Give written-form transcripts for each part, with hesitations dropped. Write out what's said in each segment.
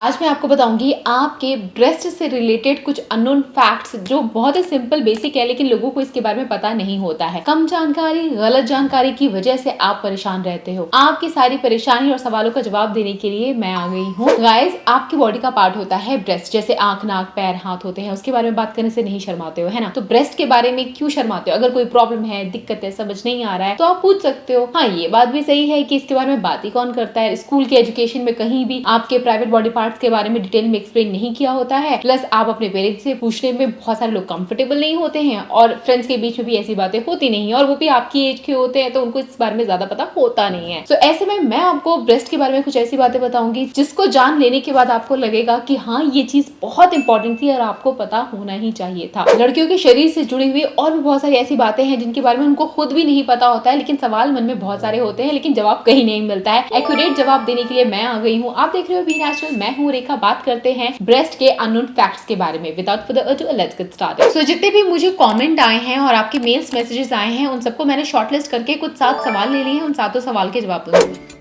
आज मैं आपको बताऊंगी आपके ब्रेस्ट से रिलेटेड कुछ अननोन फैक्ट्स जो बहुत ही सिंपल बेसिक है, लेकिन लोगों को इसके बारे में पता नहीं होता है। कम जानकारी, गलत जानकारी की वजह से आप परेशान रहते हो। आपकी सारी परेशानी और सवालों का जवाब देने के लिए मैं आ गई हूँ। गाइस, आपकी बॉडी का पार्ट होता है ब्रेस्ट, जैसे आंख, नाक, पैर, हाथ होते हैं। उसके बारे में बात करने से नहीं शर्माते हो, है ना? तो ब्रेस्ट के बारे में क्यों शर्माते हो? अगर कोई प्रॉब्लम है, दिक्कत है, समझ नहीं आ रहा है तो आप पूछ सकते हो। हाँ, ये बात भी सही है कि इसके बारे में बात ही कौन करता है। स्कूल के एजुकेशन में कहीं भी आपके प्राइवेट बॉडी पार्ट के बारे में डिटेल में एक्सप्लेन नहीं किया होता है। प्लस आप अपने पेरेंट्स से पूछने में बहुत सारे लोग कंफर्टेबल नहीं होते हैं, और फ्रेंड्स के बीच में भी ऐसी बातें होती नहीं है, और वो भी आपकी एज के होते हैं तो उनको इस बारे में ज्यादा पता होता नहीं है। तो ऐसे में मैं आपको ब्रेस्ट के बारे में कुछ ऐसी बातें बताऊंगी जिसको जान लेने के बाद आपको लगेगा कि हाँ, ये चीज बहुत इंपॉर्टेंट थी और आपको पता होना ही चाहिए था। लड़कियों के शरीर से जुड़ी हुई और भी बहुत सारी ऐसी बातें हैं जिनके बारे में उनको खुद भी नहीं पता होता है, लेकिन सवाल मन में बहुत सारे होते हैं, लेकिन जवाब कहीं नहीं मिलता है। एक्यूरेट जवाब देने के लिए मैं आ गई हूँ। आप देख रहे हो बी नेचुरल, मैं हूँ रेखा। बात करते हैं ब्रेस्ट के अननोन फैक्ट्स के बारे में। Without further ado, let's get started. So जितने भी मुझे कमेंट आए हैं और आपके मेल्स मैसेजेस आए हैं, उन सबको मैंने शॉर्टलिस्ट करके कुछ 7 सवाल ले लिए हैं। उन 7 सवाल के जवाब दूंगी।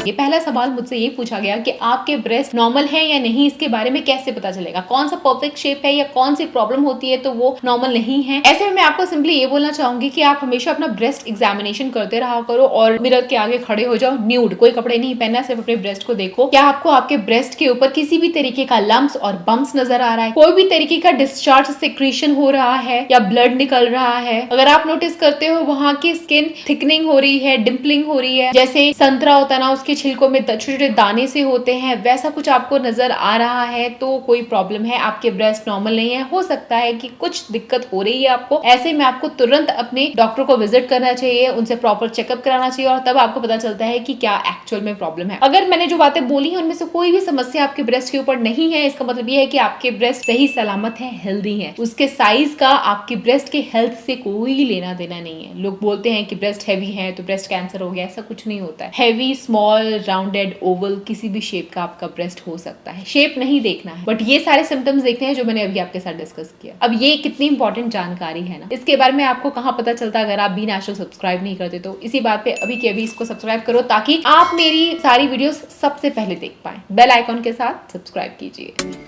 ये पहला सवाल मुझसे ये पूछा गया कि आपके ब्रेस्ट नॉर्मल है या नहीं, इसके बारे में कैसे पता चलेगा? कौन सा परफेक्ट शेप है या कौन सी प्रॉब्लम होती है तो वो नॉर्मल नहीं है। ऐसे में मैं आपको सिंपली ये बोलना चाहूंगी कि आप हमेशा अपना ब्रेस्ट एग्जामिनेशन करते रहा करो और मिरर के आगे खड़े हो जाओ। न्यूड, कोई कपड़े नहीं पहनना, सिर्फ अपने ब्रेस्ट को देखो। क्या आपको आपके ब्रेस्ट के ऊपर किसी भी तरीके का लम्प्स और बम्प्स नजर आ रहा है? कोई भी तरीके का डिस्चार्ज सेक्रेशन हो रहा है या ब्लड निकल रहा है? अगर आप नोटिस करते हो वहां की स्किन थिकनिंग हो रही है, डिम्पलिंग हो रही है, जैसे संतरा होता है ना, उसके छिलकों में छोटे छोटे दाने से होते हैं, वैसा कुछ आपको नजर आ रहा है तो कोई प्रॉब्लम है, आपके ब्रेस्ट नॉर्मल नहीं है। हो सकता है कि कुछ दिक्कत हो रही है आपको। ऐसे में आपको तुरंत अपने डॉक्टर को विजिट करना चाहिए, उनसे प्रॉपर चेकअप कराना चाहिए, और तब आपको पता चलता है कि क्या एक्चुअल में प्रॉब्लम है। अगर मैंने जो बातें बोली हैं उनमें से कोई भी समस्या आपके ब्रेस्ट के ऊपर नहीं है, इसका मतलब ये है कि आपके ब्रेस्ट सही सलामत है, हेल्दी है। उसके साइज का आपके ब्रेस्ट के हेल्थ से कोई लेना देना नहीं है। लोग बोलते हैं कि ब्रेस्ट हैवी है तो ब्रेस्ट कैंसर हो गया, ऐसा कुछ नहीं होता है। हैवी, स्मॉल, राउंडेड, ओवल, किसी भी शेप का आपका ब्रेस्ट हो सकता है। शेप नहीं देखना है, बट ये सारे सिम्टम्स देखने हैं जो मैंने अभी आपके साथ डिस्कस किया। अब ये कितनी इंपॉर्टेंट जानकारी है ना, इसके बारे में आपको कहाँ पता चलता अगर आप बी नेचुरल सब्सक्राइब नहीं करते। तो इसी बात पे अभी के अभी इसको सब्सक्राइब करो ताकि आप मेरी सारी वीडियोस सबसे पहले देख पाए। बेल आइकॉन के साथ सब्सक्राइब कीजिए।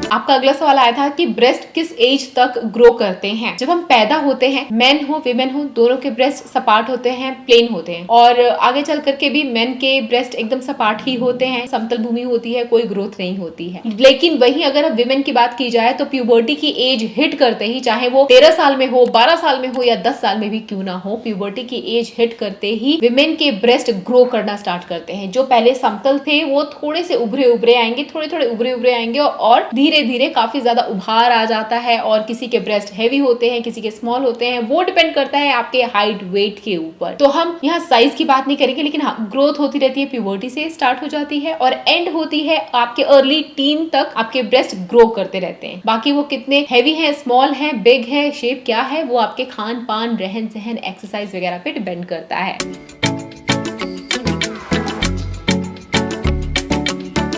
आपका अगला सवाल आया था कि ब्रेस्ट किस एज तक ग्रो करते हैं? जब हम पैदा होते हैं, मेन हो विमेन हो, दोनों के ब्रेस्ट सपाट होते हैं, प्लेन होते हैं, और आगे चल करके भी मेन के ब्रेस्ट एकदम सपाट ही होते हैं, समतल भूमि होती है, कोई ग्रोथ नहीं होती है। लेकिन वहीं अगर अब विमेन की बात की जाए तो प्यूबर्टी की एज हिट करते ही, चाहे वो 13 साल में हो, 12 साल में हो या 10 साल में भी क्यों ना हो, प्यूबर्टी की एज हिट करते ही विमेन के ब्रेस्ट ग्रो करना स्टार्ट करते हैं। जो पहले समतल थे वो थोड़े से उभरे उभरे आएंगे, थोड़े थोड़े उभरे उभरे आएंगे, और धीरे धीरे काफी ज्यादा उभार आ जाता है। और किसी के ब्रेस्ट हैवी होते हैं, किसी के स्मॉल होते हैं, वो डिपेंड करता है आपके हाइट, वेट के ऊपर। तो हम यहाँ साइज की बात नहीं करेंगे, लेकिन हाँ, ग्रोथ होती रहती है, प्यूबर्टी से स्टार्ट हो जाती है और एंड होती है आपके अर्ली टीन तक। आपके ब्रेस्ट ग्रो करते रहते हैं। बाकी वो कितने हैवी है, स्मॉल है, बिग है, शेप क्या है, वो आपके खान पान, रहन सहन, एक्सरसाइज वगैरह पे डिपेंड करता है।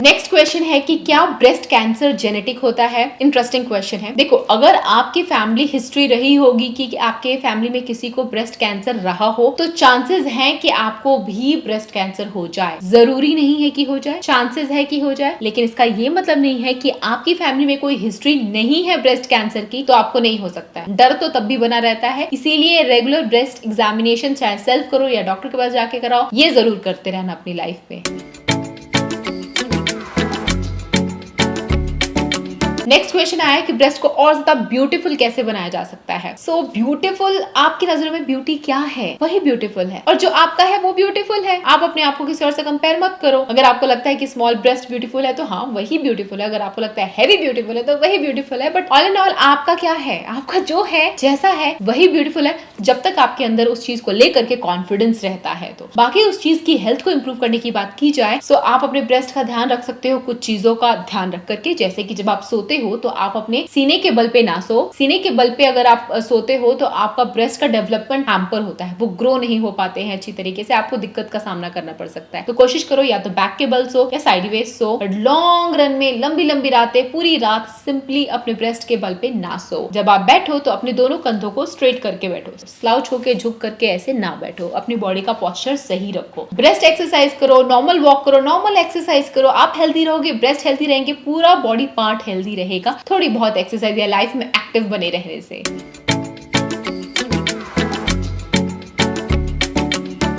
नेक्स्ट क्वेश्चन है कि क्या ब्रेस्ट कैंसर जेनेटिक होता है? इंटरेस्टिंग क्वेश्चन है। देखो, अगर आपकी फैमिली हिस्ट्री रही होगी कि आपके फैमिली में किसी को ब्रेस्ट कैंसर रहा हो, तो चांसेस हैं कि आपको भी ब्रेस्ट कैंसर हो जाए। जरूरी नहीं है कि हो जाए, चांसेस है कि हो जाए, लेकिन इसका ये मतलब नहीं है कि आपकी फैमिली में कोई हिस्ट्री नहीं है ब्रेस्ट कैंसर की तो आपको नहीं हो सकता है। डर तो तब भी बना रहता है, इसीलिए रेगुलर ब्रेस्ट एग्जामिनेशन चाहे सेल्फ करो या डॉक्टर के पास जाके कराओ, ये जरूर करते रहना अपनी लाइफ में। नेक्स्ट क्वेश्चन आया कि ब्रेस्ट को और ज्यादा ब्यूटीफुल कैसे बनाया जा सकता है? सो ब्यूटीफुल, आपकी नजरों में ब्यूटी क्या है? वही ब्यूटीफुल है, और जो आपका है वो ब्यूटीफुल है। आप अपने आप को किसी और से कंपेयर मत करो। अगर आपको लगता है कि स्मॉल ब्रेस्ट ब्यूटीफुल है तो हाँ, वही ब्यूटीफुल है। अगर आपको लगता है हैवी ब्यूटीफुल है तो वही ब्यूटीफुल है। बट ऑल इन ऑल आपका क्या है? आपका जो है, जैसा है, वही ब्यूटीफुल है, जब तक आपके अंदर उस चीज को लेकर के कॉन्फिडेंस रहता है। तो बाकी उस चीज की हेल्थ को इंप्रूव करने की बात की जाए तो आप अपने ब्रेस्ट का ध्यान रख सकते हो कुछ चीजों का ध्यान रख करके, जैसे कि जब आप सोते हो तो आप अपने सीने के बल पे ना सो। सीने के बल पे अगर आप सोते हो तो आपका ब्रेस्ट का डेवलपमेंट हैम्पर होता है, वो ग्रो नहीं हो पाते हैं अच्छी तरीके से, आपको दिक्कत का सामना करना पड़ सकता है। तो कोशिश करो या तो बैक के बल सो या साइडवेज सो। लॉन्ग रन में लंबी लंबी रातें पूरी रात सिंपली अपने ब्रेस्ट के बल पे ना सो। जब आप बैठो तो अपने दोनों कंधों को स्ट्रेट करके बैठो, स्लाउच होके झुक करके ऐसे ना बैठो। अपनी बॉडी का पोस्चर सही रखो। ब्रेस्ट एक्सरसाइज करो, नॉर्मल वॉक करो, नॉर्मल एक्सरसाइज करो। आप हेल्दी रहोगे, ब्रेस्ट हेल्दी रहेंगे, पूरा बॉडी पार्ट हेल्दी रहेगा थोड़ी बहुत एक्सरसाइज या लाइफ में एक्टिव बने रहने से।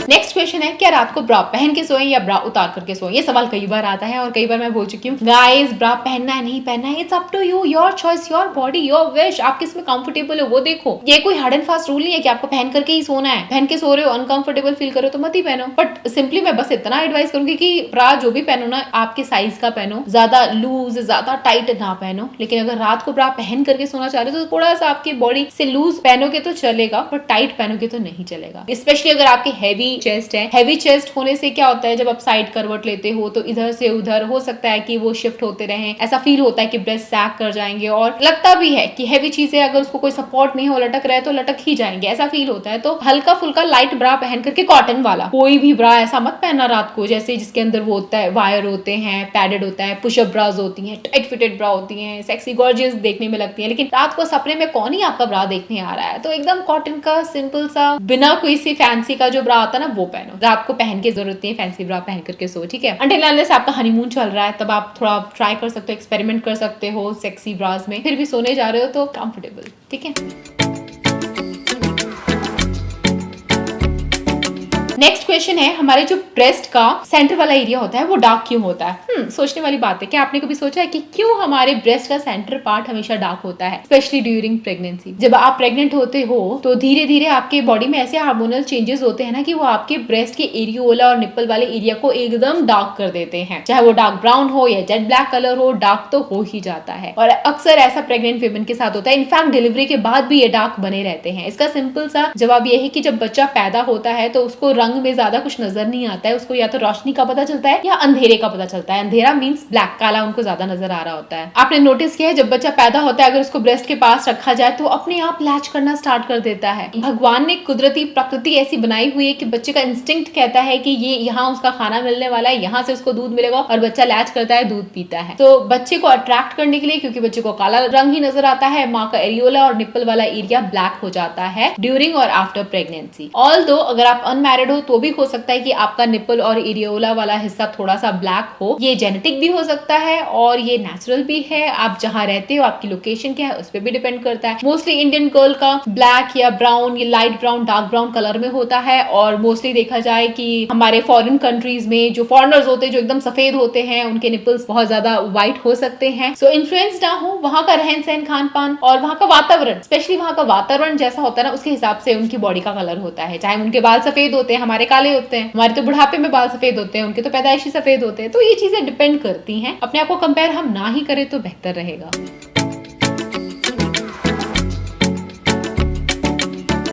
नेक्स्ट क्वेश्चन है, क्या रात को ब्रा पहन के सोएं या ब्रा उतार करके सोएं? ये सवाल कई बार आता है और कई बार मैं बोल चुकी हूँ गाइस, ब्रा पहनना है नहीं पहनना है, it's up to you, your choice, your body, your wish. आप किस में कंफर्टेबल हो वो देखो। ये कोई हार्ड एंड फास्ट रूल नहीं है कि आपको पहन करके ही सोना है। पहन के सो रहे हो, अनकंफर्टेबल फील करो तो मत ही पहनो। बट सिंपली मैं बस इतना एडवाइस करूंगी कि ब्रा जो भी पहनो ना, आपके साइज का पहनो, ज्यादा लूज ज्यादा टाइट ना पहनो। लेकिन अगर रात को ब्रा पहन करके सोना चाह रहे हो तो थोड़ा सा आपकी बॉडी से लूज पहनोगे तो चलेगा, पर टाइट पहनोगे तो नहीं चलेगा। स्पेशली अगर आपकी हैवी चेस्ट है। हैवी चेस्ट होने से क्या होता है, जब आप साइड करवट लेते हो तो इधर से उधर हो सकता है कि वो शिफ्ट होते रहें। ऐसा फील होता है कि ब्रेस्ट सैग कर जाएंगे, और लगता भी है कि हैवी चीजें अगर उसको कोई सपोर्ट नहीं हो, लटक रहे तो लटक ही जाएंगे, ऐसा फील होता है। तो हल्का फुल्का लाइट ब्रा पहन करके, कॉटन वाला कोई भी ब्रा ऐसा मत पहनना रात को जैसे जिसके अंदर वो होता है, वायर होते हैं, पैडेड होता है, पुशअप ब्राज होती हैं, टाइट फिटेड ब्रा होती हैं, सेक्सी गॉर्जियस देखने में लगती है। लेकिन रात को सपने में कौन ही आपका ब्रा देखने आ रहा है। तो एकदम कॉटन का सिंपल सा बिना कोई सी फैंसी का जो ब्रा आता है ना, वो पहनो। रात को पहन के जरूरत नहीं फैंसी ब्रा पहन करके सो, ठीक है। अंटिल अनलेस आपका हनीमून चल रहा है तब आप थोड़ा ट्राई कर सकते हो, एक्सपेरिमेंट कर सकते हो सेक्सी ब्रास में। फिर भी सोने जा रहे हो तो कंफर्टेबल, ठीक है। नेक्स्ट क्वेश्चन है, हमारे जो ब्रेस्ट का सेंटर वाला एरिया होता है वो डार्क क्यों होता है? सोचने वाली बात है। क्या आपने कभी सोचा है कि क्यों हमारे ब्रेस्ट का सेंटर पार्ट हमेशा डार्क होता है, स्पेशली ड्यूरिंग प्रेगनेंसी? जब आप प्रेग्नेंट होते हो तो धीरे धीरे आपके बॉडी में ऐसे हार्मोनल चेंजेस होते हैं ना कि वो आपके ब्रेस्ट के एरियोला और निप्पल वाले एरिया को एकदम डार्क कर देते हैं। चाहे वो डार्क ब्राउन हो या जेट ब्लैक कलर हो, डार्क तो हो ही जाता है। और अक्सर ऐसा प्रेग्नेंट वुमेन के साथ होता है। इनफैक्ट डिलीवरी के बाद भी ये डार्क बने रहते हैं। इसका सिंपल सा जवाब ये है कि जब बच्चा पैदा होता है तो उसको रंग में ज्यादा कुछ नजर नहीं आता है। उसको या तो रोशनी का पता चलता है या अंधेरे का पता चलता है। अंधेरा मींस ब्लैक, काला उनको ज्यादा नजर आ रहा होता है। आपने नोटिस किया है जब बच्चा पैदा होता है, अगर उसको ब्रेस्ट के पास रखा जाए तो अपने आप लैच करना स्टार्ट कर देता है। भगवान ने कुदरती प्रकृति ऐसी बनाई हुई है कि बच्चे का इंस्टिंक्ट कहता है कि ये यहाँ उसका खाना मिलने वाला है, यहाँ से उसको दूध मिलेगा, और बच्चा लैच करता है, दूध पीता है। तो बच्चे को अट्रैक्ट करने के लिए, क्योंकि बच्चे को काला रंग ही नजर आता है, माँ का एरियोला और निप्पल वाला एरिया ब्लैक हो जाता है ड्यूरिंग और आफ्टर प्रेगनेंसी। ऑल्दो अगर आप अनमैरिड हो तो भी हो सकता है कि आपका निप्पल और एरियोला वाला हिस्सा थोड़ा सा ब्लैक हो। ये जेनेटिक भी हो सकता है और ये नेचुरल भी है। आप जहाँ रहते हो, आपकी लोकेशन क्या है, उस पर भी डिपेंड करता है। मोस्टली इंडियन गर्ल का ब्लैक या ब्राउन, ये light brown, dark brown colour में होता है। और मोस्टली देखा जाए कि हमारे फॉरेन कंट्रीज में जो फॉरेनर्स होते हैं, जो एकदम सफेद होते हैं, उनके निप्पल्स बहुत ज्यादा व्हाइट हो सकते हैं। सो इन्फ्लुएंस ना हो वहां का रहन सहन, खान पान और वहां का वातावरण, स्पेशली वहां का वातावरण जैसा होता है ना, उसके हिसाब से उनकी बॉडी का कलर होता है। चाहे उनके बाल सफेद होते हैं, हमारे काले होते हैं, हमारे तो बुढ़ापे में बाल सफेद होते हैं, उनके तो पैदाइशी सफेद होते हैं। तो ये चीजें डिपेंड करती हैं। अपने आप को कंपेयर हम ना ही करें तो बेहतर रहेगा।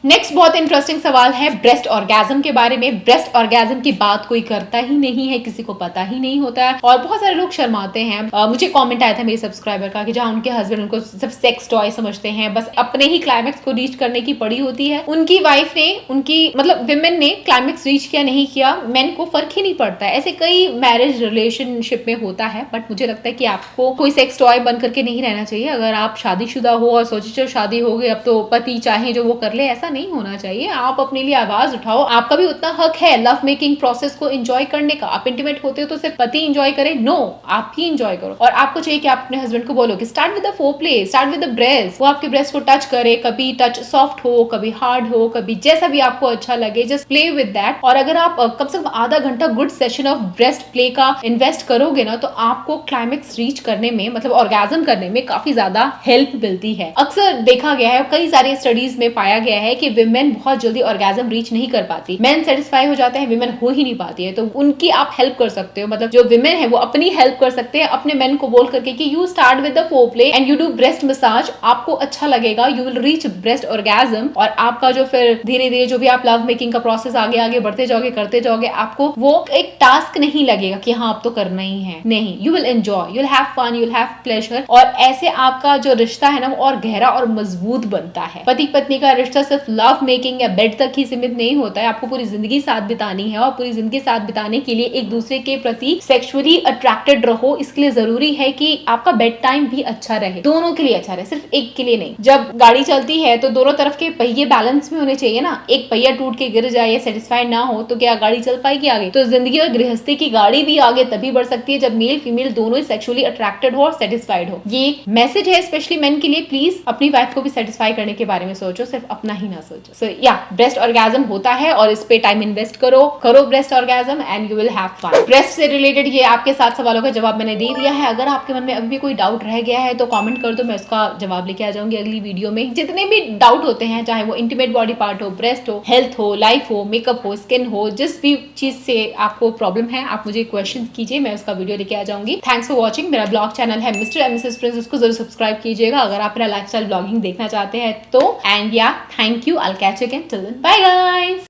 नेक्स्ट बहुत इंटरेस्टिंग सवाल है ब्रेस्ट ऑर्गेज्म के बारे में। ब्रेस्ट ऑर्गेज्म की बात कोई करता ही नहीं है, किसी को पता ही नहीं होता है और बहुत सारे लोग शर्माते हैं। मुझे कमेंट आया था मेरे सब्सक्राइबर का कि जहाँ उनके हस्बैंड उनको सिर्फ सेक्स टॉय समझते हैं, बस अपने ही क्लाइमेक्स को रीच करने की पड़ी होती है। उनकी वाइफ ने, उनकी मतलब विमेन ने क्लाइमेक्स रीच किया नहीं किया, मेन को फर्क ही नहीं पड़ता है। ऐसे कई मैरिज रिलेशनशिप में होता है। बट मुझे लगता है कि आपको कोई सेक्स टॉय बन करके नहीं रहना चाहिए। अगर आप शादीशुदा हो और सोचे चलो शादी हो गई, अब तो पति चाहे जो वो कर ले, ऐसा नहीं होना चाहिए। आप अपने लिए आवाज उठाओ। आपका भी उतना हक है लव मेकिंग प्रोसेस को एंजॉय करने का। आप इंटीमेट होते हो तो सिर्फ पति एंजॉय करे? नो, आप ही एंजॉय करो। और आपको चाहिए कि आप अपने हस्बैंड को बोलो कि start with the foreplay, start with the breast. वो आपके ब्रेस्ट को टच करे, कभी टच सॉफ्ट हो, कभी हार्ड हो, कभी जैसा भी आपको अच्छा लगे, जस्ट प्ले विद दैट। और अगर आप कम से कम आधा घंटा good session of breast play का इन्वेस्ट करोगे ना, तो आपको क्लाइमेक्स रीच करने में, मतलब ऑर्गेज्म करने में काफी ज्यादा हेल्प मिलती है। अक्सर देखा गया है, कई सारी स्टडीज में पाया गया है कि कि विमेन बहुत जल्दी ऑर्गेजम रीच नहीं कर पाती, मेन सेटिस्फाई हो जाते हैं, विमेन हो ही नहीं पाती है, तो उनकी आप हेल्प कर सकते हो। मतलब जो विमेन है वो अपनी हेल्प कर सकते हैं अपने मेन को बोल करके कि you start with the foreplay and you do breast massage, आपको अच्छा लगेगा, you will reach breast orgasm, और आपका जो फिर धीरे धीरे जो भी आप लव मेकिंग का प्रोसेस आगे आगे बढ़ते जाओगे, करते जाओगे, आपको वो एक टास्क नहीं लगेगा कि हाँ अब तो करना ही है, नहीं, you will enjoy, you will have fun, you will have pleasure, और ऐसे आपका जो रिश्ता है ना वो और गहरा और मजबूत बनता है। पति पत्नी का रिश्ता सिर्फ लव मेकिंग या बेड तक ही सीमित नहीं होता है, आपको पूरी जिंदगी साथ बितानी है, और पूरी जिंदगी साथ बिताने के लिए एक दूसरे के प्रति सेक्सुअली अट्रैक्टेड रहो। इसके लिए जरूरी है कि आपका बेड टाइम भी अच्छा रहे, दोनों के लिए अच्छा रहे, सिर्फ एक के लिए नहीं। जब गाड़ी चलती है तो दोनों तरफ के पहिए बैलेंस में होने चाहिए ना, एक पहिया टूट के गिर जाए या सेटिस्फाइड ना हो तो क्या गाड़ी चल पाएगी आगे? तो जिंदगी और गृहस्थी की गाड़ी भी आगे तभी बढ़ सकती है जब मेल फीमेल दोनों ही सेक्सुअली अट्रैक्टेड हो और सेटिस्फाइड हो। ये मैसेज है स्पेशली मेन के लिए, प्लीज अपनी वाइफ को भी सेटिस्फाई करने के बारे में सोचो, सिर्फ अपना ही ना सोचो। सो या ब्रेस्ट ऑर्गेजम होता है और इस पे टाइम इन्वेस्ट करो breast orgasm and you will have fun. Breast से रिलेटेड ये आपके 7 सवालों का जवाब मैंने दे दिया है। अगर आपके मन में अभी भी कोई डाउट रह गया है तो कमेंट कर दो, मैं उसका जवाब लेके आ जाऊंगी अगली वीडियो में। जितने भी डाउट होते हैं, चाहे वो इंटीमेट बॉडी पार्ट हो, ब्रेस्ट हो, हेल्थ हो, लाइफ हो, मेकअप हो, स्किन हो, जिस भी चीज से आपको प्रॉब्लम है आप मुझे क्वेश्चन कीजिए, मैं उसका वीडियो लेके आ जाऊंगी। Thanks for watching. मेरा ब्लॉग चैनल है मिस्टर एंड मिसेस प्रिंस, उसको जरूर सब्सक्राइब कीजिएगा अगर आप मेरा लाइफस्टाइल ब्लॉगिंग देखना चाहते हैं तो। एंड या thank you, I will catch you again, till then bye guys.